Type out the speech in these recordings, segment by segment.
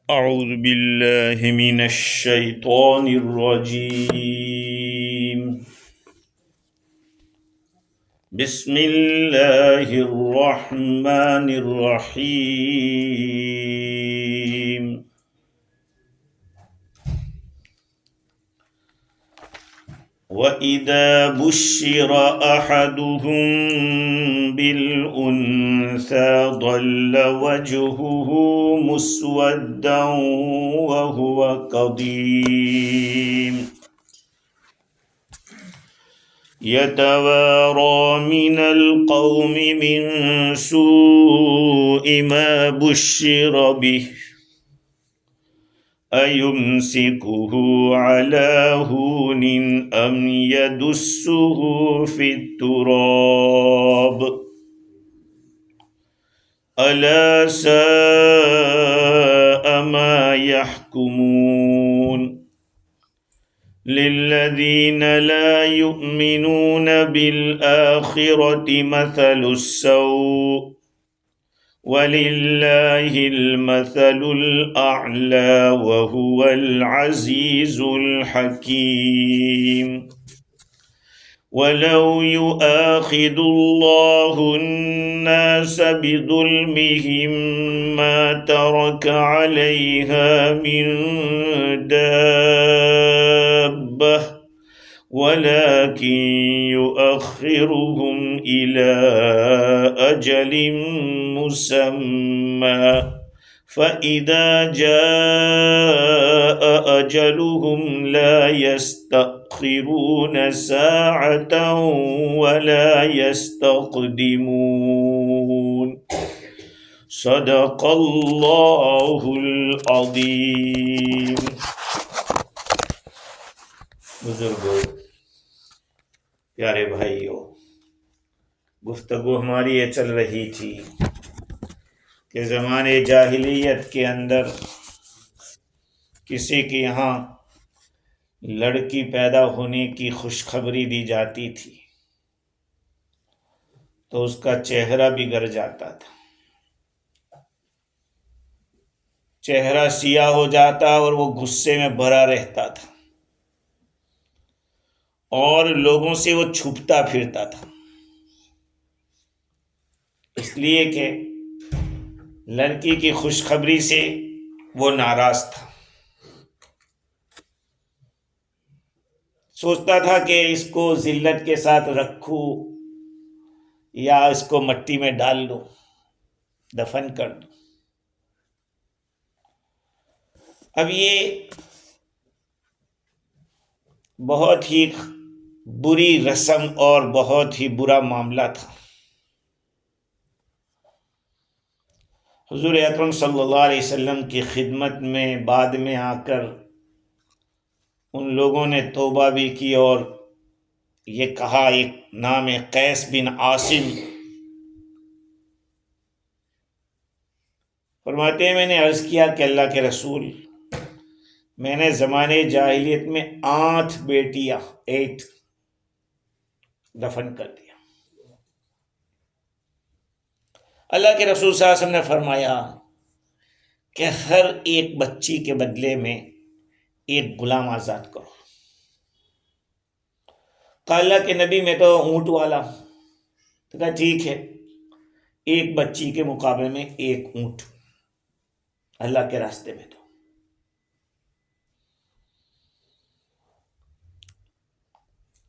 أعوذ بالله من الشيطان الرجيم. بسم الله الرحمن الرحيم. وَإِذَا بُشِّرَ أَحَدُهُم بِالْأُنثَىٰ ظَلَّ وَجْهُهُ مُسْوَدًّا وَهُوَ كَظِيمٌ يَتَوَارَىٰ مِنَ الْقَوْمِ مِن سُوءِ مَا بُشِّرَ بِهِ أَيُمْسِكُهُ عَلَىٰ هُونٍ أَمْ يَدُسُّهُ فِي التُّرَابِ أَلَا سَاءَ مَا يَحْكُمُونَ لِلَّذِينَ لَا يُؤْمِنُونَ بِالْآخِرَةِ مَثَلُ السَّوْءِ وَلِلَّهِ الْمَثَلُ الْأَعْلَىٰ وَهُوَ الْعَزِيزُ الْحَكِيمُ. وَلَوْ يُؤَاخِذُ اللَّهُ النَّاسَ بِظُلْمِهِم مَّا تَرَكَ عَلَيْهَا مِن دَابَّةٍ وَلَٰكِن يُؤَخِّرُهُمْ إِلَىٰ أَجَلٍ مُّسَمًّى فَإِذَا جَاءَ أَجَلُهُمْ لَا يَسْتَأْخِرُونَ سَاعَةً وَلَا يَسْتَقْدِمُونَ. صدق اللہ العظیم. بزرگوں، پیارے بھائیوں، گفتگو ہماری یہ چل رہی تھی کہ زمانے جاہلیت کے اندر کسی کے یہاں لڑکی پیدا ہونے کی خوشخبری دی جاتی تھی تو اس کا چہرہ بگڑ جاتا تھا، چہرہ سیاہ ہو جاتا اور وہ غصے میں بھرا رہتا تھا اور لوگوں سے وہ چھپتا پھرتا تھا، اس لیے کہ لڑکی کی خوشخبری سے وہ ناراض تھا، سوچتا تھا کہ اس کو ذلت کے ساتھ رکھوں یا اس کو مٹی میں ڈال دوں، دفن کر دوں. اب یہ بہت ہی بری رسم اور بہت ہی برا معاملہ تھا. حضور اکرم صلی اللہ علیہ وسلم کی خدمت میں بعد میں آ کر ان لوگوں نے توبہ بھی کی اور یہ کہا، ایک نام ہے قیس بن عاصم، فرماتے ہیں میں نے عرض کیا کہ اللہ کے رسول، میں نے زمانے جاہلیت میں 8 بیٹیاں دفن کر دیا. اللہ کے رسول صلی اللہ علیہ وسلم نے فرمایا کہ ہر ایک بچی کے بدلے میں ایک غلام آزاد کرو. کہا اللہ کے نبی میں تو اونٹ والا ہوں. تو کہا ٹھیک ہے، ایک بچی کے مقابلے میں ایک اونٹ اللہ کے راستے میں. تو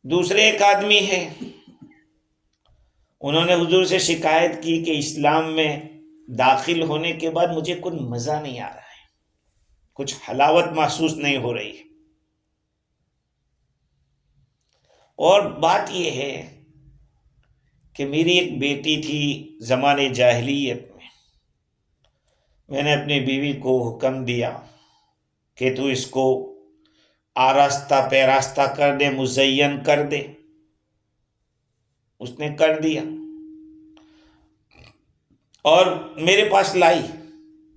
دوسرے ایک آدمی ہے، انہوں نے حضور سے شکایت کی کہ اسلام میں داخل ہونے کے بعد مجھے کچھ مزہ نہیں آ رہا ہے، کچھ حلاوت محسوس نہیں ہو رہی ہے. اور بات یہ ہے کہ میری ایک بیٹی تھی زمانے جاہلیت میں نے اپنی بیوی کو حکم دیا کہ تو اس کو آراستہ پیراستہ کر دے، مزین کر دے. اس نے کر دیا اور میرے پاس لائی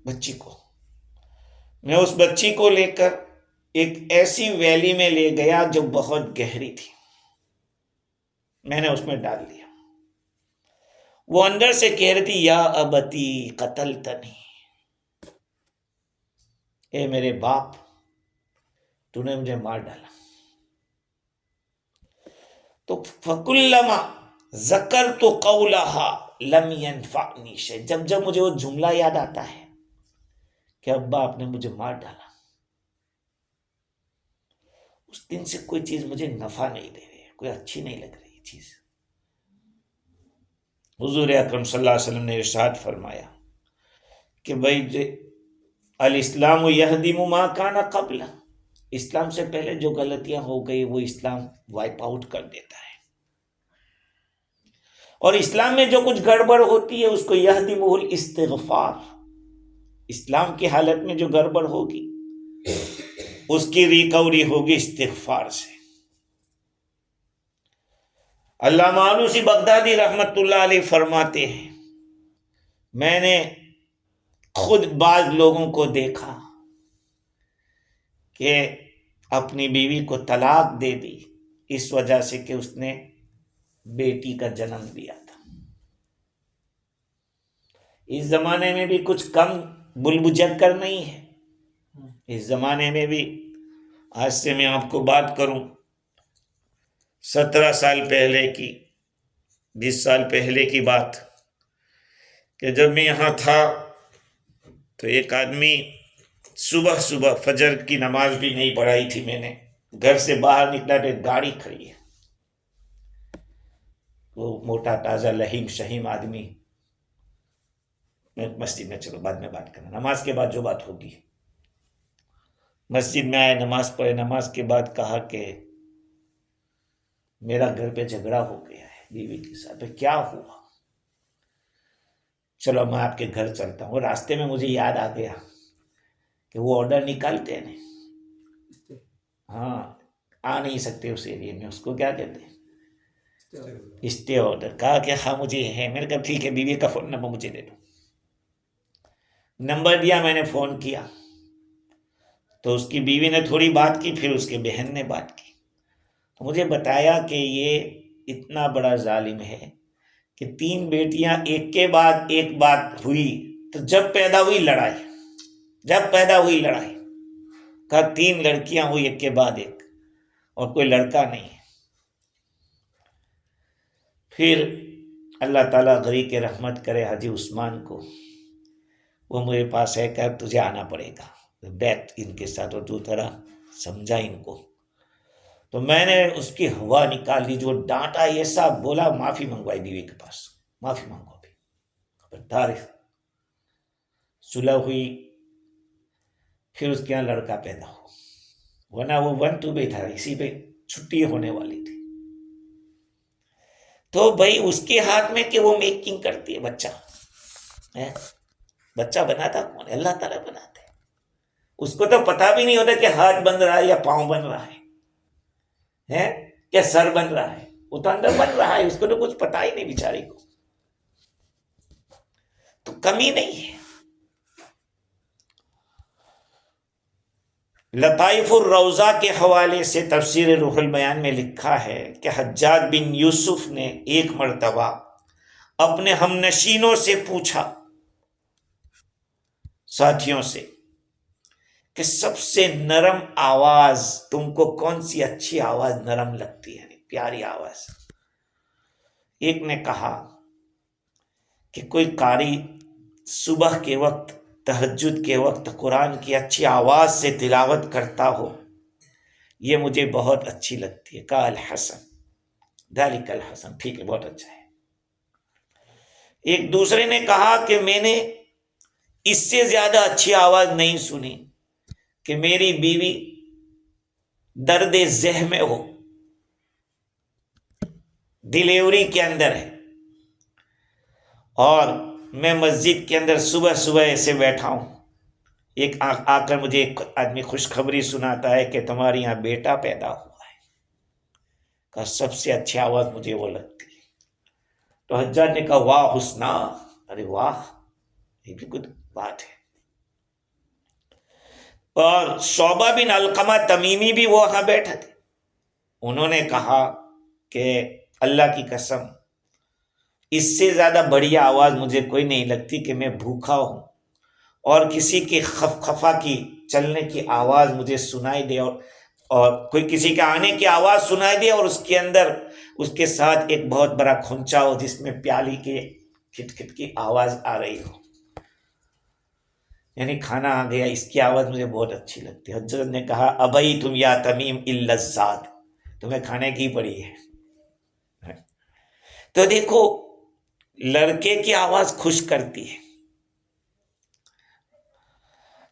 بچی کو. میں اس بچی کو لے کر ایک ایسی ویلی میں لے گیا جو بہت گہری تھی، میں نے اس میں ڈال دیا. وہ اندر سے کہہ رہی تھی یا ابتی قتلتنی، اے میرے باپ، تو نے مجھے مار ڈالا۔ تو فَكُلَّمَا ذَكَرْتُ قَوْلَهَا لَمْ يَنْفَعْنِي شَيْءٌ، جب جب مجھے وہ جملہ یاد آتا ہے کہ ابا آپ نے مجھے مار ڈالا، اس دن سے کوئی چیز مجھے نفع نہیں دے رہی، کوئی اچھی نہیں لگ رہی چیز۔ حضور اکرم صلی اللہ علیہ وسلم نے ارشاد فرمایا کہ بھائی الاسلام یہدم ما کان قبل، اسلام سے پہلے جو غلطیاں ہو گئی وہ اسلام وائپ آؤٹ کر دیتا ہے، اور اسلام میں جو کچھ گڑبڑ ہوتی ہے اس کو یہدم الاستغفار، اسلام کی حالت میں جو گڑبڑ ہوگی اس کی ریکوری ہوگی استغفار سے۔ علامہ آلوسی بغدادی رحمت اللہ علیہ فرماتے ہیں میں نے خود بعض لوگوں کو دیکھا کہ اپنی بیوی کو طلاق دے دی اس وجہ سے کہ اس نے بیٹی کا جنم دیا تھا۔ اس زمانے میں بھی کچھ کم بلبجک کر نہیں ہے، اس زمانے میں بھی آج سے میں آپ کو بات کروں 17 سال پہلے کی، 20 سال پہلے کی بات، کہ جب میں یہاں تھا تو ایک آدمی صبح صبح فجر کی نماز بھی نہیں پڑھائی تھی میں نے، گھر سے باہر نکلا تو ایک گاڑی کھڑی ہے، وہ موٹا تازہ لہیم شہیم آدمی، میں مسجد میں، چلو بعد میں بات کرنا، نماز کے بعد جو بات ہوگی، مسجد میں آئے، نماز پڑھے، نماز کے بعد کہا کہ میرا گھر پہ جھگڑا ہو گیا ہے بیوی کے ساتھ۔ کیا ہوا؟ چلو میں آپ کے گھر چلتا ہوں۔ راستے میں مجھے یاد آ گیا کہ وہ آرڈر نکالتے ہیں، ہاں آ نہیں سکتے اس ایریے میں، اس کو کیا کہتے ہیں، اسٹے آرڈر۔ کہا کہ ہاں مجھے ہے، میں نے کہا ٹھیک ہے، بیوی کا فون نمبر مجھے دے دو۔ نمبر دیا، میں نے فون کیا تو اس کی بیوی نے تھوڑی بات کی، پھر اس کے بہن نے بات کی، تو مجھے بتایا کہ یہ اتنا بڑا ظالم ہے کہ 3 بیٹیاں ایک کے بعد ایک بات ہوئی، تو جب پیدا ہوئی لڑائی، کہا 3 لڑکیاں ہوئی ایک کے بعد ایک اور کوئی لڑکا نہیں ہے۔ پھر اللہ تعالیٰ غریق رحمت کرے حاجی عثمان کو، وہ میرے پاس ہے کہ تجھے آنا پڑے گا، بیٹھ ان کے ساتھ اور تو طرح سمجھا ان کو۔ تو میں نے اس کی ہوا نکال دی، جو ڈانٹا ایسا بولا، معافی منگوائی بیوی کے پاس، معافی مانگو بھی، خبردار۔ صلح ہوئی، پھر اس کے یہاں لڑکا پیدا ہو، ورنہ وہ 1-2 پہ تھا، اسی پہ چھٹی ہونے والی تھی۔ تو بھائی اس کے ہاتھ میں کہ وہ میکنگ کرتی ہے بچہ بناتا کون ہے؟ اللہ تعالیٰ بناتے ہیں۔ اس کو تو پتہ بھی نہیں ہوتا کہ ہاتھ بن رہا ہے یا پاؤں بن رہا ہے کیا سر بن رہا ہے، وہ تو اندر بن رہا ہے، اس کو تو کچھ پتہ ہی نہیں بیچاری کو، تو کمی نہیں ہے۔ لطائف الروضہ کے حوالے سے تفسیر روح البیان میں لکھا ہے کہ حجاج بن یوسف نے ایک مرتبہ اپنے ہم نشینوں سے پوچھا، ساتھیوں سے، کہ سب سے نرم آواز تم کو کون سی اچھی آواز نرم لگتی ہے، پیاری آواز؟ ایک نے کہا کہ کوئی قاری صبح کے وقت، تہجد کے وقت قرآن کی اچھی آواز سے تلاوت کرتا ہو، یہ مجھے بہت اچھی لگتی ہے۔ کہا الحسن، ذالک الحسن، ٹھیک ہے، بہت اچھا ہے۔ ایک دوسرے نے کہا کہ میں نے اس سے زیادہ اچھی آواز نہیں سنی کہ میری بیوی درد ذہ میں ہو، ڈیلیوری کے اندر ہے، اور میں مسجد کے اندر صبح صبح ایسے بیٹھا ہوں، ایک آ کر مجھے ایک آدمی خوشخبری سناتا ہے کہ تمہارے یہاں بیٹا پیدا ہوا ہے، کہ سب سے اچھی آواز مجھے وہ لگتی ہے۔ تو حجاج نے کہا واہ حسنا، ارے واہ، یہ بھی کچھ بات ہے۔ اور شعبہ بن علقمہ تمیمی بھی وہ وہاں بیٹھے تھے، انہوں نے کہا کہ اللہ کی قسم، اس سے زیادہ بڑھیا آواز مجھے کوئی نہیں لگتی کہ میں بھوکا ہوں اور کسی کے خفا کی چلنے کی آواز مجھے سنائی دے اور کوئی کسی کے آنے کی آواز سنائی دے اور اس کے اندر اس کے ساتھ ایک بہت بڑا کھنچا ہو جس میں پیالی کے کھٹ کھٹ کی آواز آ رہی ہو، یعنی کھانا آ گیا، اس کی آواز مجھے بہت اچھی لگتی ہے۔ حضرت نے کہا ابئی تم یا تمیم الا الزاد، تمہیں کھانے کی پڑی ہے۔ تو دیکھو لڑکے کی آواز خوش کرتی ہے۔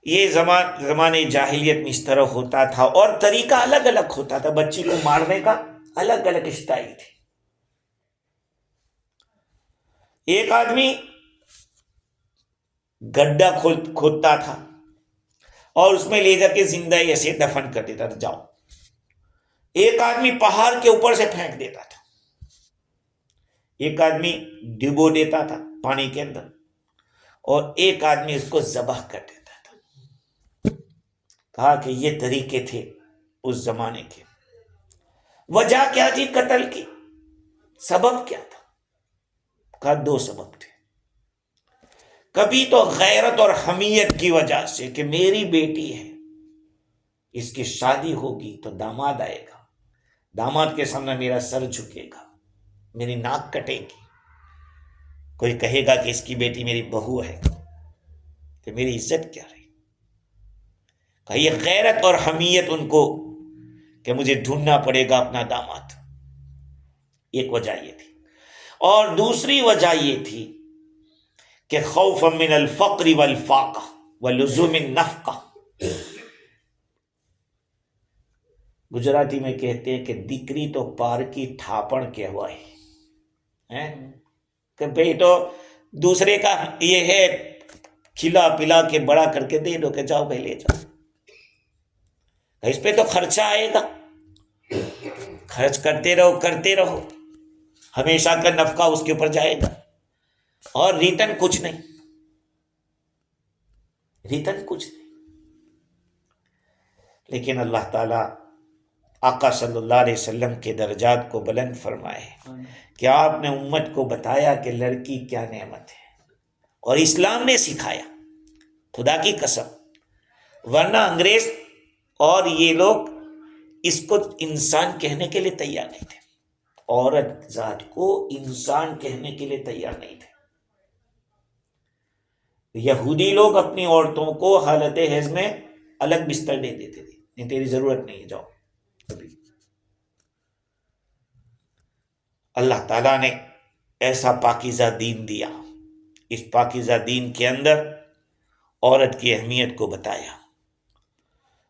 یہ زمانے جاہلیت میں اس طرح ہوتا تھا، اور طریقہ الگ الگ ہوتا تھا، بچی کو مارنے کا الگ الگ اسٹائل تھی۔ ایک آدمی گڈھا کھودتا تھا اور اس میں لے جا کے زندہ ایسے دفن کر دیتا تھا، جاؤ۔ ایک آدمی پہاڑ کے اوپر سے پھینک دیتا تھا، ایک آدمی ڈبو دیتا تھا پانی کے اندر، اور ایک آدمی اس کو ذبح کر دیتا تھا۔ کہا کہ یہ طریقے تھے اس زمانے کے۔ وجہ کیا تھی قتل کی؟ سبب کیا تھا؟ کہا دو سبب تھے۔ کبھی تو غیرت اور حمیت کی وجہ سے کہ میری بیٹی ہے، اس کی شادی ہوگی تو داماد آئے گا، داماد کے سامنے میرا سر جھکے گا، میری ناک کٹے گی، کوئی کہے گا کہ اس کی بیٹی میری بہو ہے، تو میری عزت کیا رہی؟ کہ یہ غیرت اور حمیت ان کو کہ مجھے ڈھونڈنا پڑے گا اپنا داماد، ایک وجہ یہ تھی۔ اور دوسری وجہ یہ تھی کہ خوف من الفقر والفاقہ ولزوم النفقہ، گجراتی میں کہتے ہیں کہ دیکری تو پار کی تھاپن کہوائے، کہ بھئی تو دوسرے کا یہ ہے، کھلا پلا کے بڑا کر کے دے دو کہ جاؤ بھائی لے جاؤ، اس پہ تو خرچہ آئے گا، خرچ کرتے رہو، ہمیشہ کا نفقہ اس کے اوپر جائے گا، اور ریٹرن کچھ نہیں۔ لیکن اللہ تعالیٰ آقا صلی اللہ علیہ وسلم کے درجات کو بلند فرمائے کہ آپ نے امت کو بتایا کہ لڑکی کیا نعمت ہے، اور اسلام نے سکھایا، خدا کی قسم، ورنہ انگریز اور یہ لوگ اس کو انسان کہنے کے لیے تیار نہیں تھے، عورت ذات کو انسان کہنے کے لیے تیار نہیں تھے۔ یہودی لوگ اپنی عورتوں کو حالت حیض میں الگ بستر دے دیتے تھے، نہیں تیری ضرورت نہیں ہے، جاؤ۔ اللہ تعالیٰ نے ایسا پاکیزہ دین دیا، اس پاکیزہ دین کے اندر عورت کی اہمیت کو بتایا۔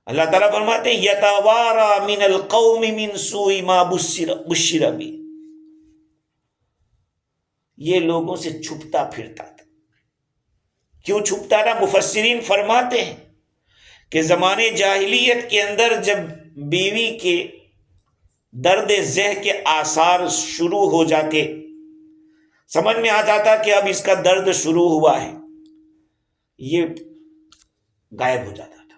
اللہ تعالیٰ فرماتے ہیں یتوارا من القوم من سوء ما بشر بہ، یہ لوگوں سے چھپتا پھرتا تھا۔ کیوں چھپتا تھا؟ مفسرین فرماتے ہیں کہ زمانے جاہلیت کے اندر جب بیوی کے درد زہ کے آثار شروع ہو جاتے، سمجھ میں آ جاتا کہ اب اس کا درد شروع ہوا ہے، یہ غائب ہو جاتا تھا۔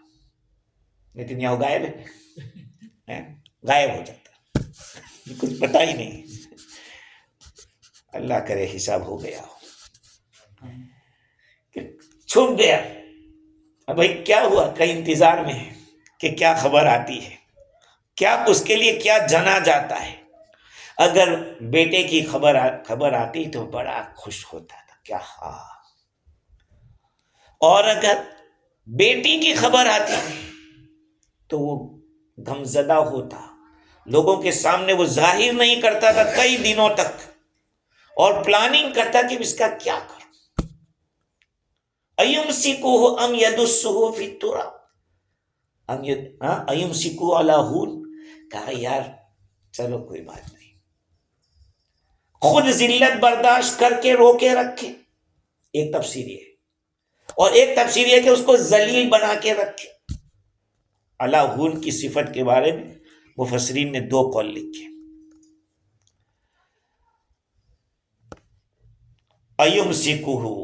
لیکن یہاں غائب ہے، غائب ہو جاتا، کچھ پتہ ہی نہیں۔ اللہ کرے حساب ہو گیا ہو کہ چھپ گیا، اب بھائی کیا ہوا، کئی انتظار میں ہے کہ کیا خبر آتی ہے، کیا اس کے لیے کیا جانا جاتا ہے۔ اگر بیٹے کی خبر آتی تو بڑا خوش ہوتا تھا، کیا اور اگر بیٹی کی خبر آتی تو وہ غمزدہ ہوتا، لوگوں کے سامنے وہ ظاہر نہیں کرتا تھا کئی دنوں تک، اور پلاننگ کرتا کہ اس کا کیا کروں، ایمسکوہ ام یدسہ فی التراب، ایمسکوہ علی ہون، کہا یار چلو کوئی بات نہیں، خود ذلت برداشت کر کے روکے رکھے، ایک تفسیر ہے، اور ایک تفسیر ہے کہ اس کو ذلیل بنا کے رکھے۔ علی ہون کی صفت کے بارے میں مفسرین نے دو قول لکھے، ایمسکوہ،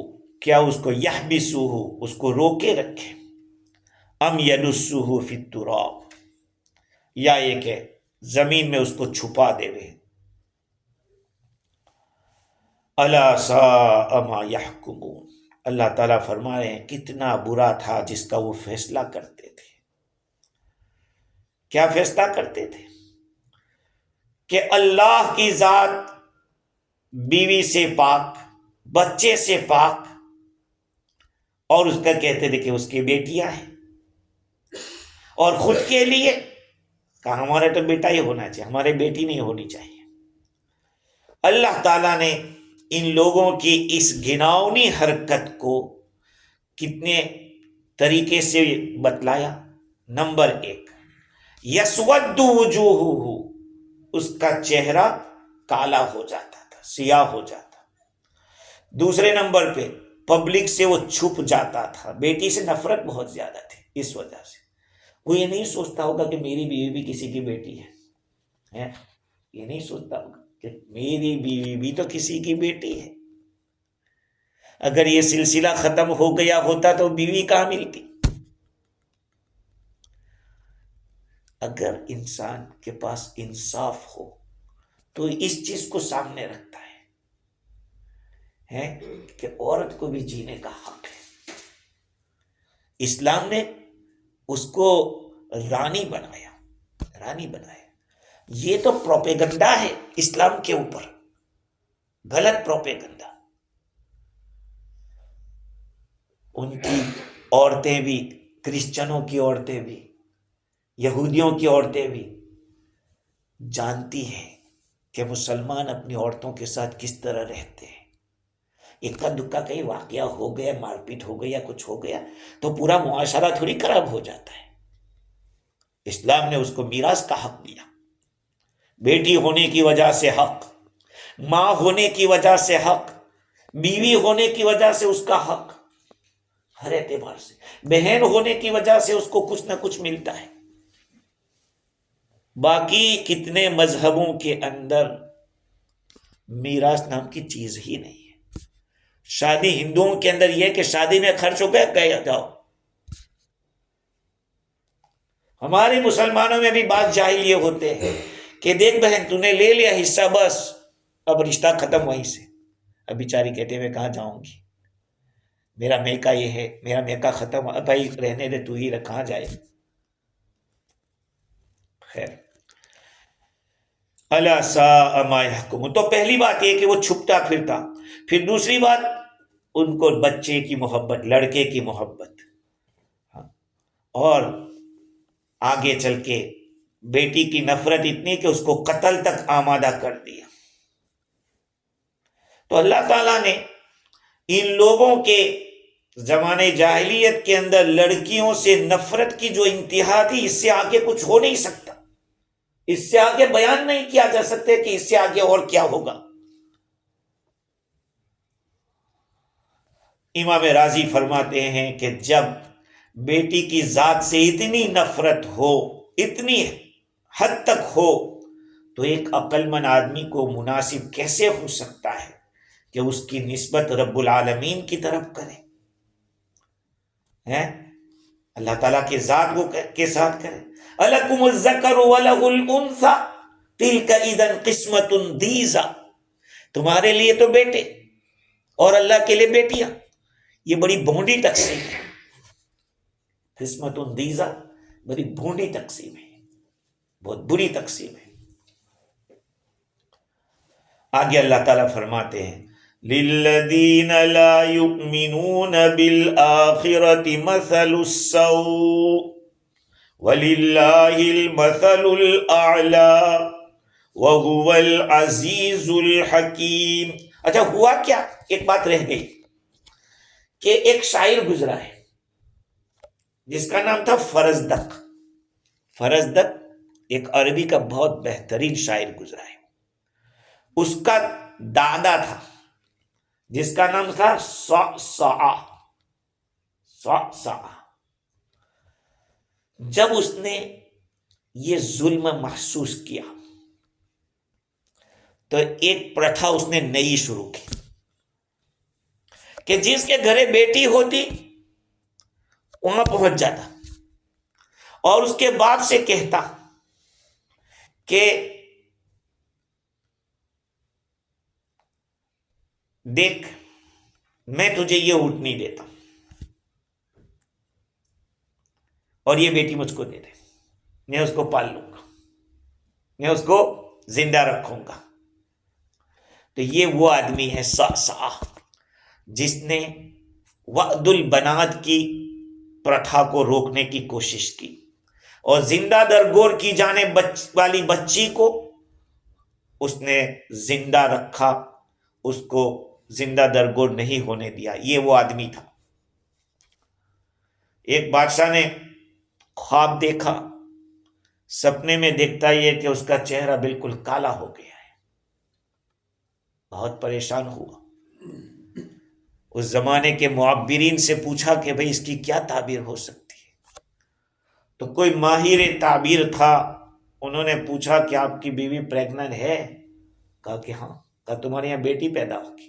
کیا اس کو یحبسہ، اس کو روکے رکھے، ام یدسہ فی التراب، یا یہ کہ زمین میں اس کو چھپا دے وے۔ الا ساء ما یحکمون، اللہ تعالیٰ فرما رہے ہیں کتنا برا تھا جس کا وہ فیصلہ کرتے تھے۔ کیا فیصلہ کرتے تھے؟ کہ اللہ کی ذات بیوی سے پاک، بچے سے پاک، اور اس کا کہتے تھے کہ اس کی بیٹیاں ہیں، اور خود کے لیے کہا ہمارا تو بیٹا ہی ہونا چاہیے، ہمارے بیٹی نہیں ہونی چاہیے۔ اللہ تعالیٰ نے ان لوگوں کی اس گھناؤنی حرکت کو کتنے طریقے سے بتلایا۔ نمبر 1، یسود وجوہہ، اس کا چہرہ کالا ہو جاتا تھا، سیاہ ہو جاتا۔ دوسرے نمبر پہ پبلک سے وہ چھپ جاتا تھا، بیٹی سے نفرت بہت زیادہ تھی، اس وجہ سے وہ یہ نہیں سوچتا ہوگا کہ میری بیوی بھی کسی کی بیٹی ہے، یہ نہیں سوچتا ہوگا کہ میری بیوی بھی تو کسی کی بیٹی ہے۔ اگر یہ سلسلہ ختم ہو گیا ہوتا تو بیوی کہاں ملتی؟ اگر انسان کے پاس انصاف ہو تو اس چیز کو سامنے رکھتا ہے کہ عورت کو بھی جینے کا حق ہے۔ اسلام نے اس کو رانی بنایا، رانی بنایا۔ یہ تو پروپیگنڈا ہے اسلام کے اوپر، غلط پروپیگنڈا۔ ان کی عورتیں بھی، کرسچنوں کی عورتیں بھی، یہودیوں کی عورتیں بھی جانتی ہیں کہ مسلمان اپنی عورتوں کے ساتھ کس طرح رہتے ہیں۔ اکا دکا کہیں واقعہ ہو گیا، مار پیٹ ہو گیا، کچھ ہو گیا تو پورا معاشرہ تھوڑی خراب ہو جاتا ہے۔ اسلام نے اس کو میراث کا حق دیا، بیٹی ہونے کی وجہ سے حق، ماں ہونے کی وجہ سے حق، بیوی ہونے کی وجہ سے اس کا حق، ہر اعتبار سے بہن ہونے کی وجہ سے اس کو کچھ نہ کچھ ملتا ہے۔ باقی کتنے مذہبوں کے اندر میراث نام کی چیز ہی نہیں ہے۔ شادی ہندوؤں کے اندر یہ کہ شادی میں خرچ ہو گیا جاؤ۔ ہمارے مسلمانوں میں بھی بات جاہل یہ ہوتے ہیں کہ دیکھ بہن تو نے لے لیا حصہ، بس اب رشتہ ختم وہیں سے۔ اب بیچاری کہتے ہوئے کہاں جاؤں گی، میرا میکا یہ ہے، میرا میکا ختم، اب بھائی رہنے دے، تو ہی رہ، کہاں جائے۔ خیر، الا ساء ما یحکمون۔ تو پہلی بات یہ کہ وہ چھپتا پھرتا۔ پھر دوسری بات، ان کو بچے کی محبت، لڑکے کی محبت، اور آگے چل کے بیٹی کی نفرت اتنی کہ اس کو قتل تک آمادہ کر دیا۔ تو اللہ تعالیٰ نے ان لوگوں کے زمانے جاہلیت کے اندر لڑکیوں سے نفرت کی جو انتہا تھی، اس سے آگے کچھ ہو نہیں سکتا، اس سے آگے بیان نہیں کیا جا سکتے کہ اس سے آگے اور کیا ہوگا۔ امام راضی فرماتے ہیں کہ جب بیٹی کی ذات سے اتنی نفرت ہو، اتنی حد تک ہو، تو ایک عقل مند آدمی کو مناسب کیسے ہو سکتا ہے کہ اس کی نسبت رب العالمین کی طرف کرے، اللہ تعالیٰ کے ذات کے ساتھ کرے۔ الکم الذکر ولہ الانثی تلک اذا قسمۃ ضیزی، تمہارے لیے تو بیٹے اور اللہ کے لیے بیٹیاں، یہ بڑی بھونڈی تقسیم ہے۔ قسمۃ ضیزی بڑی بھونڈی تقسیم ہے، بہت بری تقسیم ہے۔ آگے اللہ تعالیٰ فرماتے ہیں للذین لا یؤمنون بالآخرة مثل السوء وللہ المثل الأعلی وهو العزیز الحکیم۔ اچھا، ہوا کیا؟ ایک بات رہ گئی کہ ایک شاعر گزرا ہے جس کا نام تھا فرزدق۔ فرزدق ایک عربی کا بہت بہترین شاعر گزرا ہے۔ اس کا دادا تھا جس کا نام تھا صعصع۔ جب اس نے یہ ظلم محسوس کیا تو ایک پرتھا اس نے نئی شروع کی کہ جس کے گھرے بیٹی ہوتی وہاں پہنچ جاتا اور اس کے باپ سے کہتا کہ دیکھ میں تجھے یہ اونٹ نہیں دیتا اور یہ بیٹی مجھ کو دے دے، میں اس کو پال لوں گا، میں اس کو زندہ رکھوں گا۔ تو یہ وہ آدمی ہے سا جس نے وعد البنات کی پرتھا کو روکنے کی کوشش کی اور زندہ درگور کی جانے والی بچی کو اس نے زندہ رکھا، اس کو زندہ درگور نہیں ہونے دیا۔ یہ وہ آدمی تھا۔ ایک بادشاہ نے خواب دیکھا، سپنے میں دیکھتا یہ کہ اس کا چہرہ بالکل کالا ہو گیا ہے، بہت پریشان ہوا۔ اس زمانے کے معبرین سے پوچھا کہ بھئی اس کی کیا تعبیر ہو سکتی ہے؟ تو کوئی ماہر تعبیر تھا، انہوں نے پوچھا کہ آپ کی بیوی پریگننٹ ہے؟ کہا کہ ہاں۔ کہا تمہارے یہاں بیٹی پیدا ہوگی۔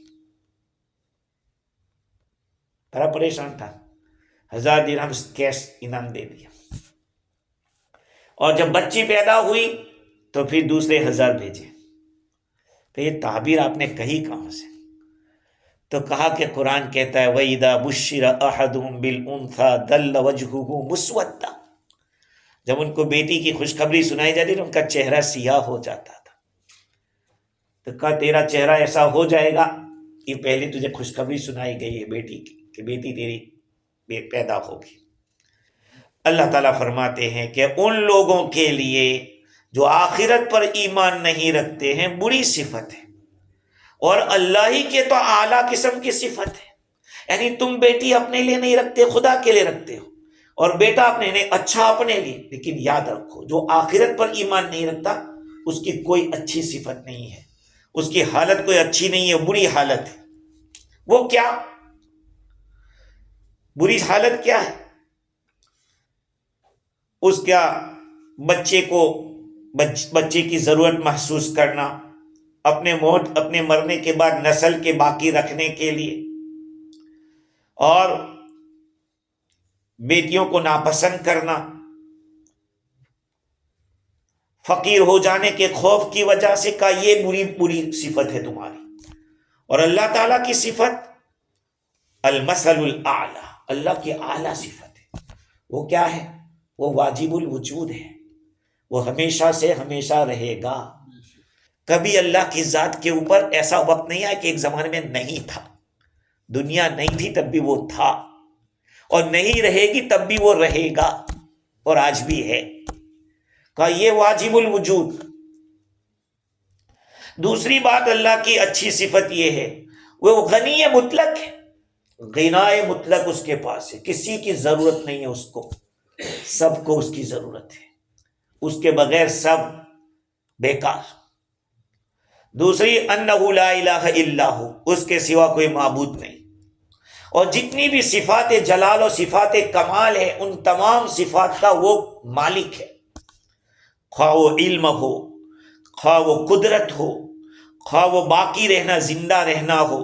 بڑا پریشان تھا، 1000 درہم کیش انعام دے دیا، اور جب بچی پیدا ہوئی تو پھر دوسرے 1000 بھیجے۔ تو یہ تعبیر آپ نے کہی کہاں سے؟ تو کہا کہ قرآن کہتا ہے وَإِذَا بُشِّرَ أَحَدُهُم بِالْأُنثَىٰ ظَلَّ وَجْهُهُ مُسْوَدًّا، جب ان کو بیٹی کی خوشخبری سنائی جاتی تو ان کا چہرہ سیاہ ہو جاتا تھا۔ تو کہا تیرا چہرہ ایسا ہو جائے گا، یہ پہلے تجھے خوشخبری سنائی گئی ہے بیٹی کی کہ بیٹی تیری پیدا ہوگی۔ اللہ تعالیٰ فرماتے ہیں کہ ان لوگوں کے لیے جو آخرت پر ایمان نہیں رکھتے ہیں بری صفت ہے، اور اللہ ہی کے تو اعلیٰ قسم کی صفت ہے۔ یعنی تم بیٹی اپنے لیے نہیں رکھتے، خدا کے لیے رکھتے ہو، اور بیٹا اپنے لیے، اچھا اپنے لیے، لیکن یاد رکھو جو آخرت پر ایمان نہیں رکھتا اس کی کوئی اچھی صفت نہیں ہے، اس کی حالت کوئی اچھی نہیں ہے، بری حالت ہے۔ وہ کیا بری حالت کیا ہے؟ اس کا بچے کی ضرورت محسوس کرنا، اپنے مرنے کے بعد نسل کے باقی رکھنے کے لیے، اور بیٹیوں کو ناپسند کرنا، فقیر ہو جانے کے خوف کی وجہ سے، کا یہ بری صفت ہے تمہاری۔ اور اللہ تعالیٰ کی صفت المثل الاعلیٰ، اللہ کی اعلیٰ صفت ہے۔ وہ کیا ہے؟ وہ واجب الوجود ہے، وہ ہمیشہ سے ہمیشہ رہے گا۔ کبھی اللہ کی ذات کے اوپر ایسا وقت نہیں آیا کہ ایک زمانے میں نہیں تھا، دنیا نہیں تھی تب بھی وہ تھا، اور نہیں رہے گی تب بھی وہ رہے گا، اور آج بھی ہے۔ کہا یہ واجب الوجود۔ دوسری بات اللہ کی اچھی صفت یہ ہے وہ غنی مطلق ہے، غنائے مطلق اس کے پاس ہے، کسی کی ضرورت نہیں ہے اس کو، سب کو اس کی ضرورت ہے، اس کے بغیر سب بیکار۔ دوسری انہ لا الہ الا ہو، اس کے سوا کوئی معبود نہیں، اور جتنی بھی صفات جلال اور صفات کمال ہے ان تمام صفات کا وہ مالک ہے، خواہ وہ علم ہو، خواہ وہ قدرت ہو، خواہ وہ باقی رہنا، زندہ رہنا ہو،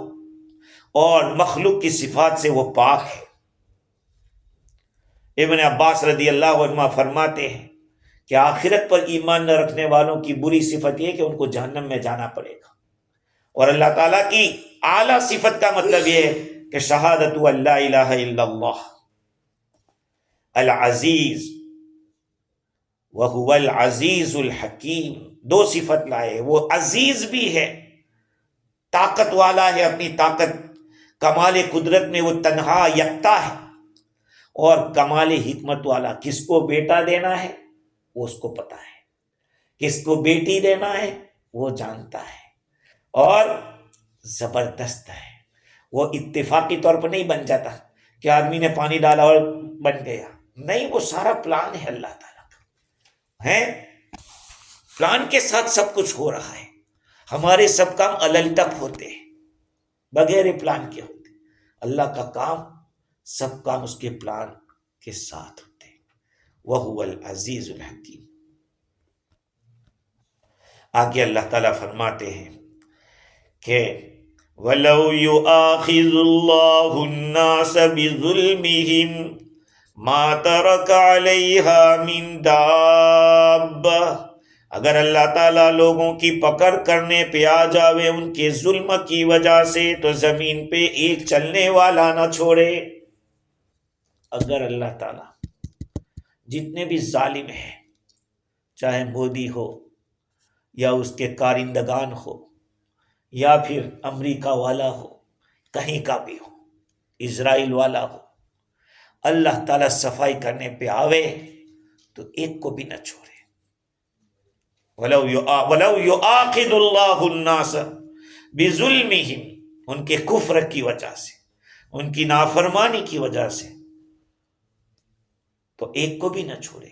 اور مخلوق کی صفات سے وہ پاک ہے۔ ابن عباس رضی اللہ عنہ فرماتے ہیں کہ آخرت پر ایمان نہ رکھنے والوں کی بری صفت یہ کہ ان کو جہنم میں جانا پڑے گا، اور اللہ تعالیٰ کی اعلیٰ صفت کا مطلب یہ ہے کہ شہادت ان لا الہ الا اللہ العزیز وہو العزیز الحکیم۔ دو صفت لائے، وہ عزیز بھی ہے، طاقت والا ہے، اپنی طاقت کمال قدرت میں وہ تنہا یکتا ہے، اور کمال حکمت والا، کس کو بیٹا دینا ہے وہ اس کو پتا ہے، کس کو بیٹی دینا ہے وہ جانتا ہے، اور زبردست ہے۔ وہ اتفاقی طور پر نہیں بن جاتا کہ آدمی نے پانی ڈالا اور بن گیا، نہیں، وہ سارا پلان ہے اللہ تعالیٰ کا، ہے پلان کے ساتھ سب کچھ ہو رہا ہے۔ ہمارے سب کام الٹپ ہوتے ہیں، بغیر پلان کے ہوتے، اللہ کا کام سب کام اس کے پلان کے ساتھ ہوتے ہیں۔ وَهُوَ الْعَزِيزُ الْحَكِيمُ۔ آگے اللہ تعالیٰ فرماتے ہیں کہ وَلَوْ يُؤَاخِذُ اللَّهُ النَّاسَ بِظُلْمِهِمْ مَا تَرَكَ عَلَيْهَا مِنْ دَابَّةٍ۔ اگر اللہ تعالیٰ لوگوں کی پکڑ کرنے پہ آ جاوے ان کے ظلم کی وجہ سے تو زمین پہ ایک چلنے والا نہ چھوڑے۔ اگر اللہ تعالیٰ جتنے بھی ظالم ہیں، چاہے مودی ہو یا اس کے کارندگان ہو یا پھر امریکہ والا ہو، کہیں کا بھی ہو، اسرائیل والا ہو، اللہ تعالیٰ صفائی کرنے پہ آوے تو ایک کو بھی نہ چھوڑے۔ وَلَوْ يُؤَاخِذُ اللَّهُ النَّاسَ بِظُلْمِهِمْ، ان کے کفر کی وجہ سے، ان کی نافرمانی کی وجہ سے، تو ایک کو بھی نہ چھوڑے۔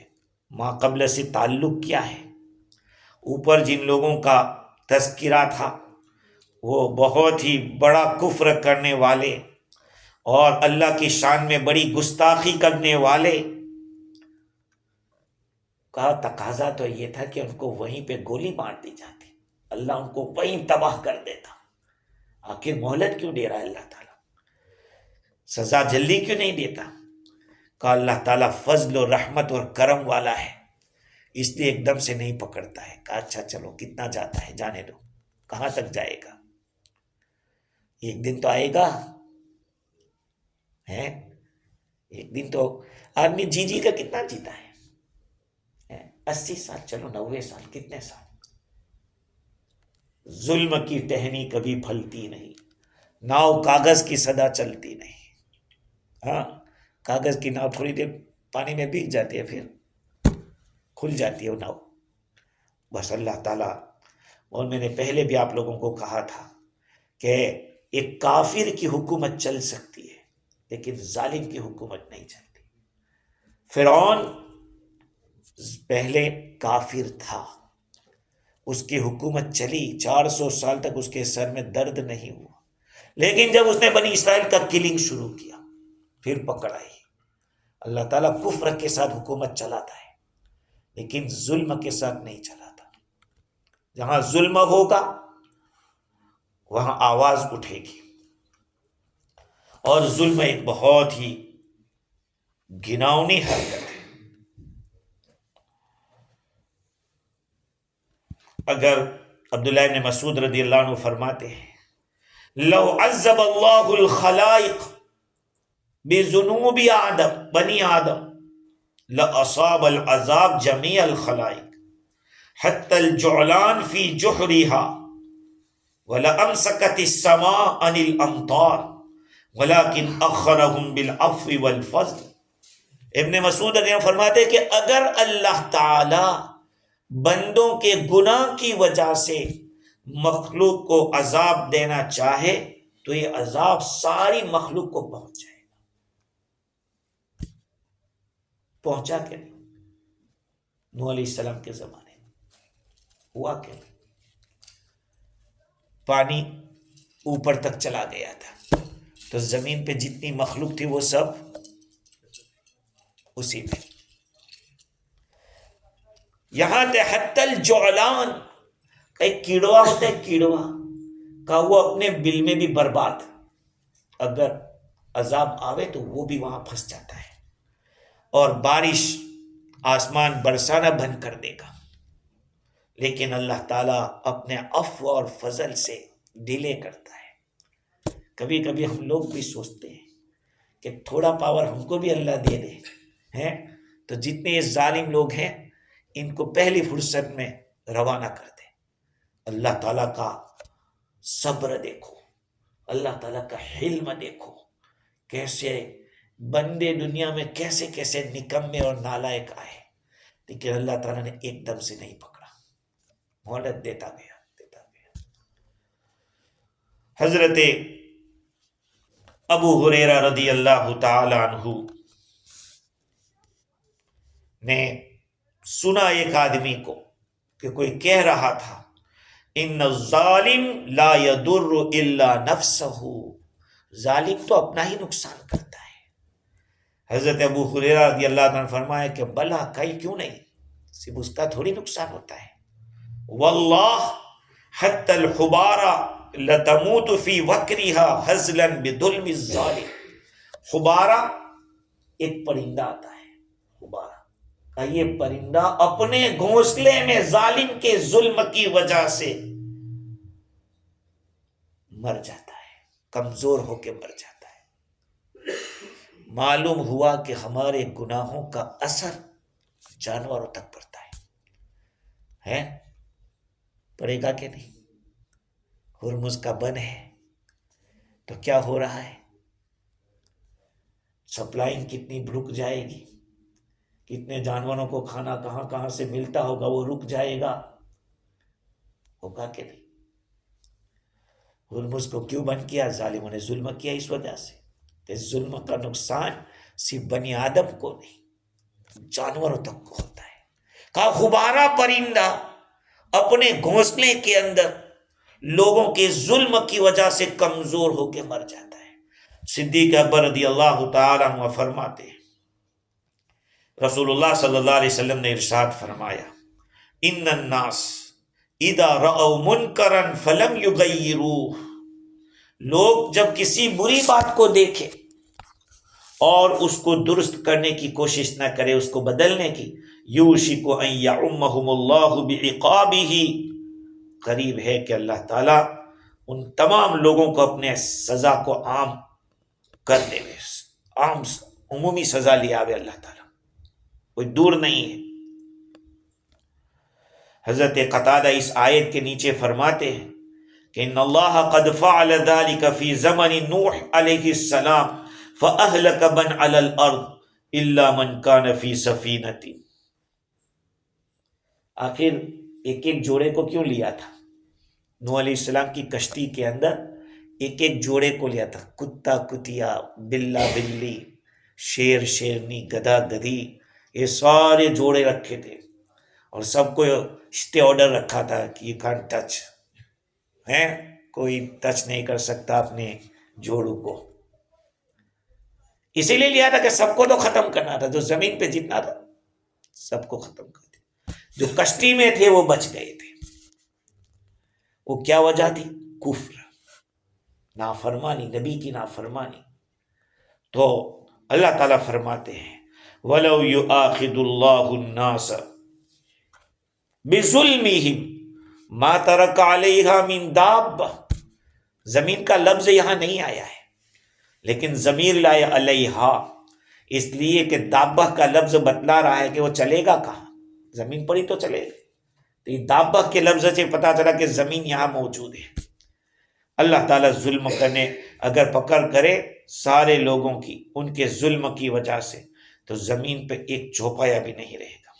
ما قبل سے تعلق کیا ہے؟ اوپر جن لوگوں کا تذکرہ تھا وہ بہت ہی بڑا کفر کرنے والے اور اللہ کی شان میں بڑی گستاخی کرنے والے کا تقاضا تو یہ تھا کہ ان کو وہیں پہ گولی مار دی جاتی، اللہ ان کو وہیں تباہ کر دیتا۔ آخر مہلت کیوں دے رہا ہے اللہ تعالیٰ؟ سزا جلدی کیوں نہیں دیتا؟ کہ اللہ تعالیٰ فضل و رحمت اور کرم والا ہے، اس لیے ایک دم سے نہیں پکڑتا ہے۔ کہا اچھا چلو کتنا جاتا ہے جانے دو، کہاں تک جائے گا، ایک دن تو آئے گا ہے، ایک دن تو آدمی جی کا کتنا جیتا ہے، 80 سال، چلو 90 سال، کتنے سال۔ ظلم کی ٹہنی کبھی پھلتی نہیں، ناؤ کاغذ کی صدا چلتی نہیں۔ ہاں، کاغذ کی ناؤ تھوڑی دیر پانی میں بھیگ جاتی ہے، پھر کھل جاتی ہے وہ ناؤ۔ بس اللہ تعالیٰ، اور میں نے پہلے بھی آپ لوگوں کو کہا تھا کہ ایک کافر کی حکومت چل سکتی ہے لیکن ظالم کی حکومت نہیں چلتی۔ فرعون پہلے کافر تھا، اس کی حکومت چلی 400 سال تک، اس کے سر میں درد نہیں ہوا، لیکن جب اس نے بنی اسرائیل کا کلنگ شروع کیا پھر پکڑ آئی۔ اللہ تعالیٰ کفر کے ساتھ حکومت چلاتا ہے لیکن ظلم کے ساتھ نہیں چلاتا۔ جہاں ظلم ہوگا وہاں آواز اٹھے گی، اور ظلم ایک بہت ہی گھناؤنی حرکت ہے۔ اگر عبداللہ ابن مسعود رضی اللہ عنہ فرماتے ہیں لو عذب اللہ الخلائق بذنوب آدم بنی آدم لاصاب العذاب جمیع الخلائق حتی الجعلان فی جحرها ولامسکت السماء عن الامطار ولكن اخرهم بالعفو والفضل۔ ابن مسعود رضی اللہ عنہ فرماتے ہیں کہ اگر اللہ تعالی بندوں کے گناہ کی وجہ سے مخلوق کو عذاب دینا چاہے تو یہ عذاب ساری مخلوق کو پہنچ جائے گا۔ پہنچا کہ نہیں؟ نوح علیہ السلام کے زمانے ہوا کہ نہیں؟ پانی اوپر تک چلا گیا تھا تو زمین پہ جتنی مخلوق تھی وہ سب اسی میں، یہاں تے حتی الجعلان، ایک کیڑوا ہوتا ہے، کیڑوا کا وہ اپنے بل میں بھی برباد، اگر عذاب آوے تو وہ بھی وہاں پھنس جاتا ہے، اور بارش آسمان برسانا بند کر دے گا، لیکن اللہ تعالیٰ اپنے عفو اور فضل سے ڈیلے کرتا ہے۔ کبھی کبھی ہم لوگ بھی سوچتے ہیں کہ تھوڑا پاور ہم کو بھی اللہ دے دے ہیں تو جتنے ظالم لوگ ہیں ان کو پہلی فرصت میں روانہ کر دے۔ اللہ تعالیٰ کا صبر دیکھو، اللہ تعالیٰ کا حلم دیکھو، کیسے بندے دنیا میں کیسے کیسے نکمے اور نالائق آئے، لیکن اللہ تعالیٰ نے ایک دم سے نہیں پکڑا، مہلت دیتا گیا۔ حضرت ابو ہریرہ رضی اللہ تعالی عنہ نے سنا ایک آدمی کو کہ کوئی کہہ رہا تھا ان الظالم لا يضر الا نفسه، ظالم تو اپنا ہی نقصان کرتا ہے۔ حضرت ابو ہریرہ رضی اللہ عنہ فرمایا کہ بلا کہیں کیوں نہیں، صرف اس کا تھوڑی نقصان ہوتا ہے، واللہ حتی الحبارہ لتموت فی وکرها ہزلا بظلم الظالم۔ حبارہ ایک پرندہ آتا ہے، حبارہ کہ یہ پرندہ اپنے گھونسلے میں ظالم کے ظلم کی وجہ سے مر جاتا ہے، کمزور ہو کے مر جاتا ہے۔ معلوم ہوا کہ ہمارے گناہوں کا اثر جانوروں تک پڑتا ہے، پڑے گا کہ نہیں؟ ہرمز کا بند ہے تو کیا ہو رہا ہے؟ سپلائنگ کتنی رک جائے گی، کتنے جانوروں کو کھانا کہاں کہاں سے ملتا ہوگا، وہ رک جائے گا، ہوگا کہ نہیں؟ ہرمز کو کیوں بند کیا؟ ظالموں نے ظلم کیا اس وجہ سے۔ کہ ظلم کا نقصان صرف بنی آدم کو نہیں، جانوروں تک کو ہوتا ہے۔ کہا غبارہ پرندہ اپنے گھونسلے کے اندر لوگوں کے ظلم کی وجہ سے کمزور ہو کے مر جاتا ہے۔ صدیق اکبر رضی اللہ تعالیٰ عنہ فرماتے ہیں، رسول اللہ صلی اللہ علیہ وسلم نے ارشاد فرمایا، ان الناس اذا رأوا منکرا فلم یغیروہ، لوگ جب کسی بری بات کو دیکھیں اور اس کو درست کرنے کی کوشش نہ کرے، اس کو بدلنے کی، یوشک ان یعمہم اللہ بعقابہ، قریب ہے کہ اللہ تعالیٰ ان تمام لوگوں کو اپنے سزا کو عام کر دے، عام عمومی سزا لے آوے اللہ تعالیٰ، کوئی دور نہیں ہے۔ حضرت قتادہ اس آیت کے نیچے فرماتے ہیں کہ ان اللہ قد فعل ذلك فی زمن نوح علیہ السلام فاہلک من علی الارض الا من کان فی سفینۃ۔ آخر ایک ایک جوڑے کو کیوں لیا تھا؟ نوح علیہ السلام کی کشتی کے اندر ایک ایک جوڑے کو لیا تھا، کتا کتیا، بلا بلی، شیر شیرنی، گدھا گدھی، یہ سارے جوڑے رکھے تھے، اور سب کو اسٹے آرڈر رکھا تھا کہ یہ کانٹ ٹچ ہے، کوئی ٹچ نہیں کر سکتا اپنے جوڑوں کو۔ اسی لیے لیا تھا کہ سب کو تو ختم کرنا تھا، جو زمین پہ جتنا تھا سب کو ختم کر دیا۔ جو کشتی میں تھے وہ بچ گئے تھے۔ وہ کیا وجہ تھی؟ کفر، نافرمانی، نبی کی نافرمانی۔ تو اللہ تعالیٰ فرماتے ہیں وَلَوْ يُؤَاخِذُ اللَّهُ النَّاسَ بِظُلْمِهِمْ مَا تَرَكَ عَلَيْهَا مِن دَابَّةٍ، زمین کا لفظ یہاں نہیں آیا ہے لیکن ضمیر لائے علیہا، اس لیے کہ دابہ کا لفظ بتلا رہا ہے کہ وہ چلے گا کہاں، زمین پر ہی تو چلے گا۔ تو یہ دابہ کے لفظ سے پتا چلا کہ زمین یہاں موجود ہے۔ اللہ تعالیٰ ظلم کرنے اگر پکڑ کرے سارے لوگوں کی، ان کے ظلم کی وجہ سے، تو زمین پہ ایک چوپایا بھی نہیں رہے گا۔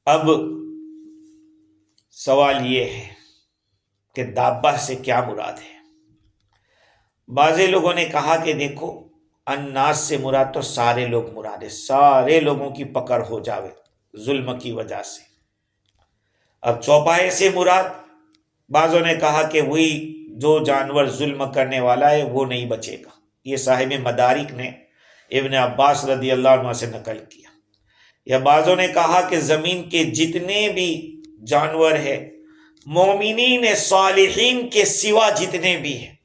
اب سوال یہ ہے کہ دابہ سے کیا مراد ہے؟ بعض لوگوں نے کہا کہ دیکھو الناس سے مراد تو سارے لوگ مراد ہے، سارے لوگوں کی پکڑ ہو جاوے ظلم کی وجہ سے۔ اب چوپائے سے مراد بعضوں نے کہا کہ وہی جو جانور ظلم کرنے والا ہے وہ نہیں بچے گا۔ یہ صاحب مدارک نے ابن عباس رضی اللہ عنہ سے نقل کیا۔ یا بعضوں نے کہا کہ زمین کے جتنے بھی جانور ہیں، مومنین صالحین کے سوا جتنے بھی ہیں،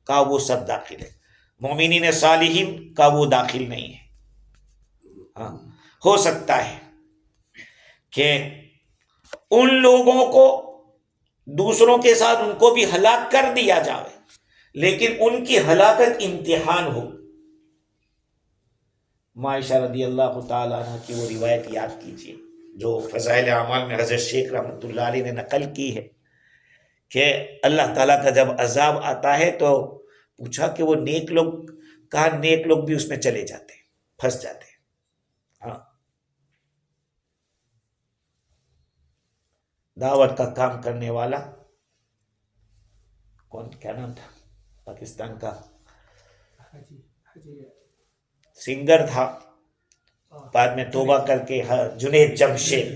کہا وہ سب داخل ہے۔ مومنین صالحین کا وہ داخل نہیں ہے۔ ہاں، ہو سکتا ہے کہ ان لوگوں کو دوسروں کے ساتھ ان کو بھی ہلاک کر دیا جائے، لیکن ان کی ہلاکت امتحان ہو۔ عائشہ رضی اللہ تعالیٰ عنہ کی وہ روایت یاد کیجیے جو فضائل اعمال میں حضرت شیخ رحمۃ اللہ علیہ نے نقل کی ہے کہ اللہ تعالیٰ کا جب عذاب آتا ہے تو پوچھا کہ وہ نیک لوگ، کہا نیک لوگ بھی اس میں چلے جاتے ہیں، پھنس جاتے ہیں۔ ہاں، دعوت کا کام کرنے والا کون، کیا نام تھا پاکستان کا سنگر تھا، بعد میں توبہ کر کے جنید جمشید،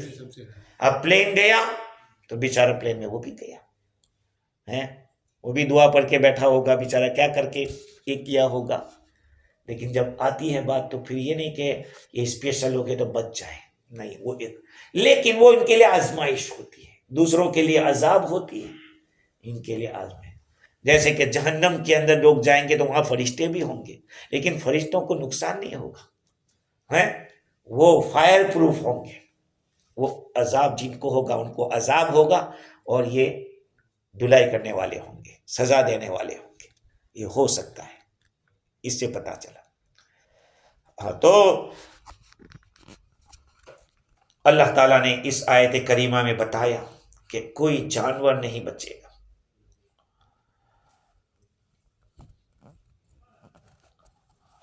اب پلین گیا تو بیچارہ پلین میں وہ بھی گیا ہے، وہ بھی دعا پڑھ کے بیٹھا ہوگا بیچارہ، کیا کر کے یہ کیا ہوگا۔ لیکن جب آتی ہے بات تو پھر یہ نہیں کہ یہ اسپیشل ہو گئے تو بچ جائے، نہیں، وہ ایک، لیکن وہ ان کے لیے آزمائش ہوتی ہے، دوسروں کے لیے عذاب ہوتی ہے، ان کے لیے آزمائش۔ جیسے کہ جہنم کے اندر لوگ جائیں گے تو وہاں فرشتے بھی ہوں گے، لیکن فرشتوں کو نقصان نہیں ہوگا، ہیں وہ فائر پروف ہوں گے. وہ عذاب جن کو ہوگا ان کو عذاب ہوگا، اور یہ دھلائی کرنے والے ہوں گے، سزا دینے والے ہوں گے. یہ ہو سکتا ہے، اس سے پتا چلا. ہاں، تو اللہ تعالیٰ نے اس آیت کریمہ میں بتایا کہ کوئی جانور نہیں بچے گا.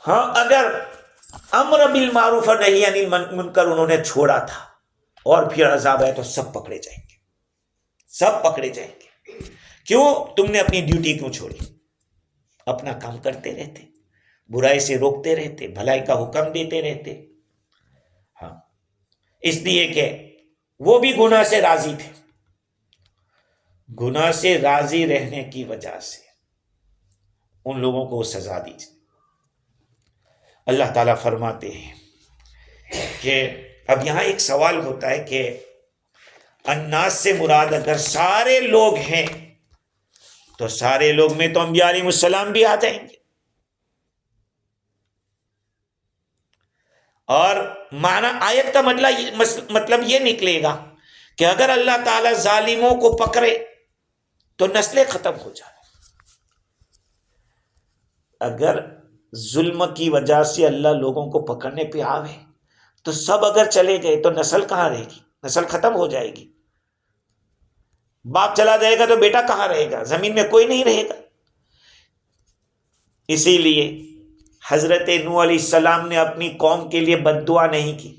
ہاں، اگر امر بالمعروف اور نہی عن المنکر انہوں نے چھوڑا تھا اور پھر عذاب آئے تو سب پکڑے جائیں گے، سب پکڑے جائیں گے. کیوں؟ تم نے اپنی ڈیوٹی کیوں چھوڑی؟ اپنا کام کرتے رہتے، برائی سے روکتے رہتے، بھلائی کا حکم دیتے رہتے. ہاں، اس لیے کہ وہ بھی گناہ سے راضی تھے. گناہ سے راضی رہنے کی وجہ سے ان لوگوں کو سزا دیجیے. اللہ تعالیٰ فرماتے ہیں کہ اب یہاں ایک سوال ہوتا ہے کہ الناس سے مراد اگر سارے لوگ ہیں تو سارے لوگ میں تو انبیاء علیہ السلام بھی آ جائیں گے. اور معنی آیت کا مطلب یہ نکلے گا کہ اگر اللہ تعالیٰ ظالموں کو پکڑے تو نسلیں ختم ہو جائیں. اگر ظلم کی وجہ سے اللہ لوگوں کو پکڑنے پہ آوے تو سب اگر چلے گئے تو نسل کہاں رہے گی؟ نسل ختم ہو جائے گی. باپ چلا جائے گا تو بیٹا کہاں رہے گا؟ زمین میں کوئی نہیں رہے گا. اسی لیے حضرت نوح علیہ السلام نے اپنی قوم کے لیے بد دعا نہیں کی،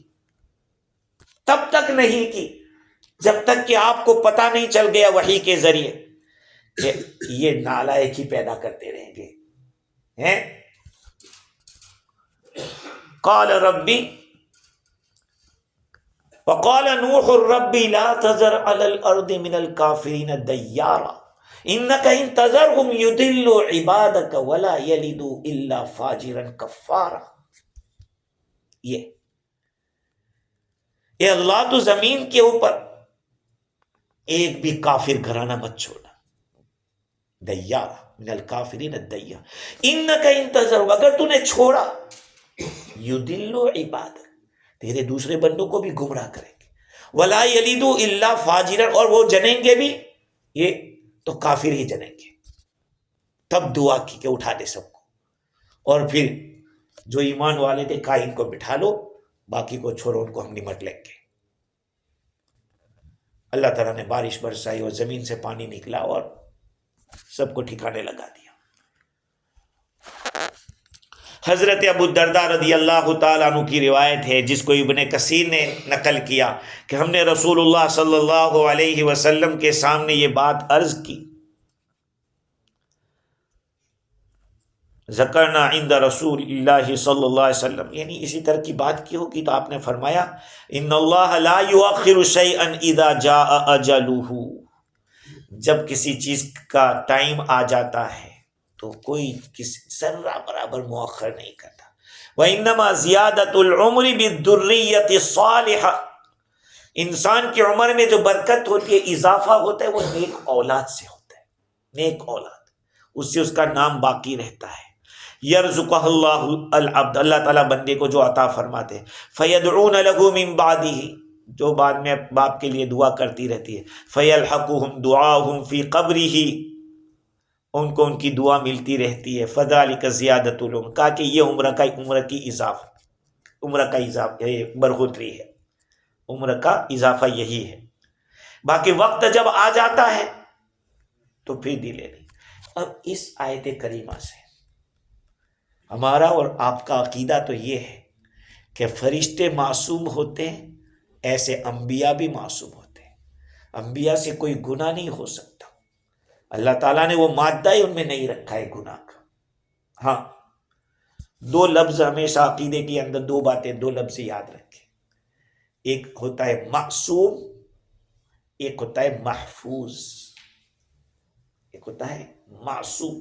تب تک نہیں کی جب تک کہ آپ کو پتہ نہیں چل گیا وحی کے ذریعے کہ یہ نالائق ہی پیدا کرتے رہیں گے. قال ربی وقال نوح ربی لا تذر علی الارض من الکافرین دیارا انک ان تذرهم یضلوا عبادک ولا یلدوا الا فاجرا کفارا. اے اللہ تو زمین کے اوپر ایک بھی کافر گھرانہ مت چھوڑنا. دیارا من الکافرین الدیار انک ان تذرهم، اگر تو نے چھوڑا یضلوا عبادک، تیرے دوسرے بندوں کو بھی گمراہ کریں گے. ولا یلدوا الا فاجرا، اور وہ جنیں گے بھی یہ تو کافر ہی جنیں گے. تب دعا کی کہ اٹھا دے سب کو، اور پھر جو ایمان والے تھے کہا ان کو بٹھا لو، باقی کو چھوڑو، ان کو ہم نمٹ لیں گے. اللہ تعالیٰ نے بارش برسائی اور زمین سے پانی نکلا اور سب کو ٹھکانے لگا دیا. حضرت ابو الدرداء رضی اللہ تعالیٰ عنہ کی روایت ہے جس کو ابن کثیر نے نقل کیا کہ ہم نے رسول اللہ صلی اللہ علیہ وسلم کے سامنے یہ بات عرض کی. ذکرنا عند رسول اللہ صلی اللہ علیہ وسلم، یعنی اسی طرح کی بات کی ہوگی تو آپ نے فرمایا ان اللہ لا یؤخر شیئا اذا جاء اجلہ، جب کسی چیز کا ٹائم آ جاتا ہے تو کوئی کسی ذرہ برابر مؤخر نہیں کرتا. وَإِنَّمَا زِيَادَةُ الْعُمْرِ بِالذُّرِّيَّةِ الصَّالِحَةِ، انسان کی عمر میں جو برکت ہوتی ہے، اضافہ ہوتا ہے، وہ نیک اولاد سے ہوتا ہے. نیک اولاد، اس سے اس کا نام باقی رہتا ہے. یرزقہ اللہ العبد، اللہ تعالیٰ بندے کو جو عطا فرماتے ہیں. فَيَدْعُونَ لَهُ مِن بَعْدِهِ، جو بعد میں باپ کے لیے دعا کرتی رہتی ہے. فَيَلْحَقُهُمْ دُعَاؤُهُمْ فِي قَبْرِهِ، ان کو ان کی دعا ملتی رہتی ہے. فَذَلِكَ زِيَادَةُ الْعُمْرِ، کہا کہ یہ عمر کی اضافہ برخوتری ہے. عمر کا اضافہ یہی ہے. باقی وقت جب آ جاتا ہے تو پھر ڈیلے نہیں. اب اس آیت کریمہ سے ہمارا اور آپ کا عقیدہ تو یہ ہے کہ فرشتے معصوم ہوتے ہیں، ایسے انبیاء بھی معصوم ہوتے ہیں. انبیاء سے کوئی گناہ نہیں ہو سکتا. اللہ تعالیٰ نے وہ مادہ ہی ان میں نہیں رکھا ہے گناہ کا. ہاں، دو لفظ ہمیشہ عقیدے کے اندر، دو باتیں، دو لفظ یاد رکھیں. ایک ہوتا ہے معصوم، ایک ہوتا ہے محفوظ. ایک ہوتا ہے معصوم،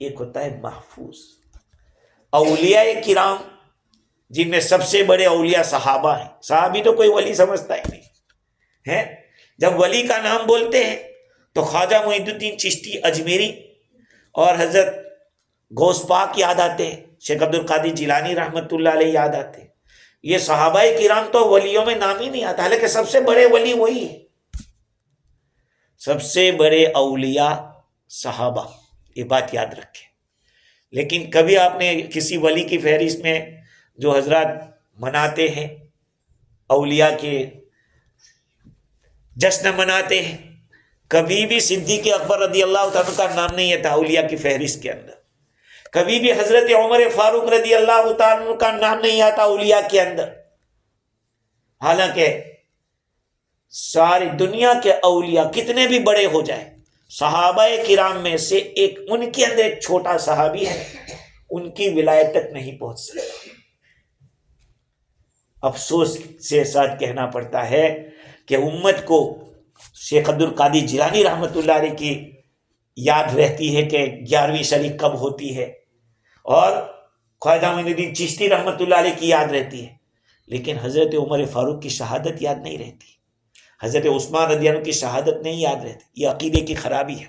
ایک ہوتا ہے محفوظ. اولیاء کرام جن میں سب سے بڑے اولیاء صحابہ ہیں، صحابی تو کوئی ولی سمجھتا ہی نہیں ہے. جب ولی کا نام بولتے ہیں تو خواجہ معین الدین چشتی اجمیری اور حضرت غوث پاک یاد آتے ہیں، شیخ عبد القادر جیلانی رحمۃ اللہ علیہ یاد آتے ہیں. یہ صحابہ کرام تو ولیوں میں نام ہی نہیں آتا، حالانکہ سب سے بڑے ولی وہی ہے، سب سے بڑے اولیاء صحابہ، یہ بات یاد رکھیں۔ لیکن کبھی آپ نے کسی ولی کی فہرست میں جو حضرات مناتے ہیں، اولیاء کے جشن مناتے ہیں، کبھی بھی صدیق اکبر رضی اللہ تعالیٰ کا نام نہیں آتا اولیاء کی فہرست کے اندر، کبھی بھی حضرت عمر فاروق رضی اللہ تعالیٰ کا نام نہیں آتا اولیاء کے اندر، حالانکہ ساری دنیا کے اولیاء کتنے بھی بڑے ہو جائیں، صحابہ کرام میں سے ایک ان کے اندر ایک چھوٹا صحابی ہے، ان کی ولایت تک نہیں پہنچ سکتا۔ افسوس سے ساتھ کہنا پڑتا ہے کہ امت کو شیخ عبد القادر جیلانی رحمۃ اللہ علیہ کی یاد رہتی ہے کہ 11ویں شریک کب ہوتی ہے، اور خواجہ معین الدین چشتی رحمۃ اللہ علیہ کی یاد رہتی ہے، لیکن حضرت عمر فاروق کی شہادت یاد نہیں رہتی، حضرت عثمان رضی اللہ عنہ کی شہادت نہیں یاد رہتی۔ یہ عقیدے کی خرابی ہے،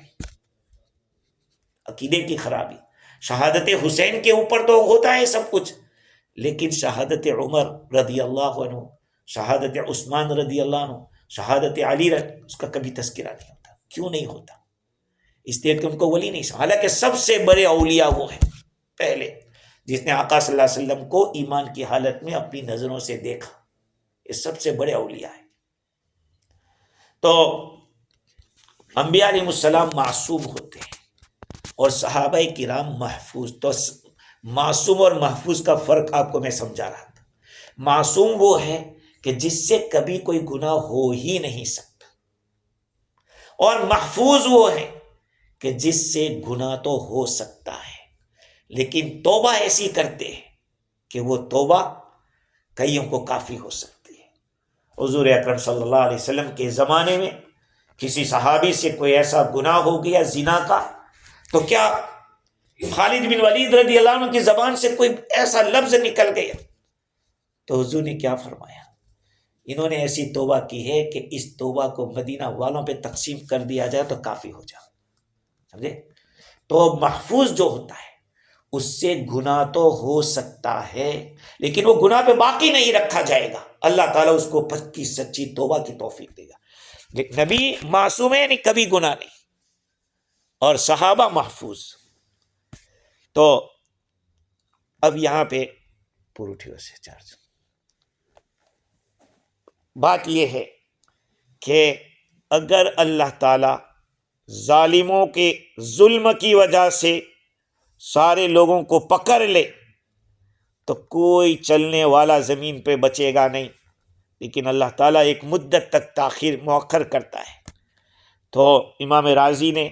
عقیدے کی خرابی۔ شہادت حسین کے اوپر تو ہوتا ہے سب کچھ، لیکن شہادت عمر رضی اللہ عنہ، شہادت عثمان رضی اللہ عنہ، شہادت علی اس کا کبھی تذکرہ نہیں ہوتا۔ کیوں نہیں ہوتا؟ اس لیے کہ ان کو ولی نہیں سمجھا، حالانکہ سب سے بڑے اولیاء وہ ہیں پہلے جس نے آقا صلی اللہ علیہ وسلم کو ایمان کی حالت میں اپنی نظروں سے دیکھا، یہ سب سے بڑے اولیاء ہیں۔ تو انبیاء علیہ السلام معصوم ہوتے ہیں اور صحابہ کرام محفوظ۔ تو معصوم اور محفوظ کا فرق آپ کو میں سمجھا رہا تھا۔ معصوم وہ ہے کہ جس سے کبھی کوئی گناہ ہو ہی نہیں سکتا، اور محفوظ وہ ہے کہ جس سے گناہ تو ہو سکتا ہے لیکن توبہ ایسی کرتے ہیں کہ وہ توبہ کئیوں کو کافی ہو سکتی ہے۔ حضور اکرم صلی اللہ علیہ وسلم کے زمانے میں کسی صحابی سے کوئی ایسا گناہ ہو گیا زنا کا، تو کیا خالد بن ولید رضی اللہ عنہ کی زبان سے کوئی ایسا لفظ نکل گیا تو حضور نے کیا فرمایا؟ انہوں نے ایسی توبہ کی ہے کہ اس توبہ کو مدینہ والوں پہ تقسیم کر دیا جائے تو کافی ہو جائے، سمجھے؟ تو محفوظ جو ہوتا ہے اس سے گناہ تو ہو سکتا ہے لیکن وہ گناہ پہ باقی نہیں رکھا جائے گا، اللہ تعالیٰ اس کو پکی سچی توبہ کی توفیق دے گا۔ لیکن نبی معصوم ہے، نہیں کبھی گناہ نہیں، اور صحابہ محفوظ۔ تو اب یہاں پہ پوروٹھیو سے چارج بات یہ ہے کہ اگر اللہ تعالی ظالموں کے ظلم کی وجہ سے سارے لوگوں کو پکڑ لے تو کوئی چلنے والا زمین پہ بچے گا نہیں، لیکن اللہ تعالیٰ ایک مدت تک تاخیر مؤخر کرتا ہے۔ تو امام رازی نے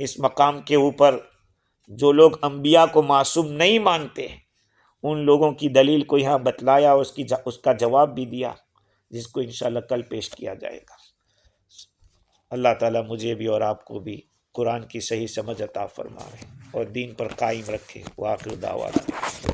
اس مقام کے اوپر جو لوگ انبیاء کو معصوم نہیں مانتے ہیں ان لوگوں کی دلیل کو یہاں بتلایا، اس کا جواب بھی دیا، جس کو انشاءاللہ کل پیش کیا جائے گا۔ اللہ تعالیٰ مجھے بھی اور آپ کو بھی قرآن کی صحیح سمجھ عطا فرمائے اور دین پر قائم رکھے۔ وآخر دعوانا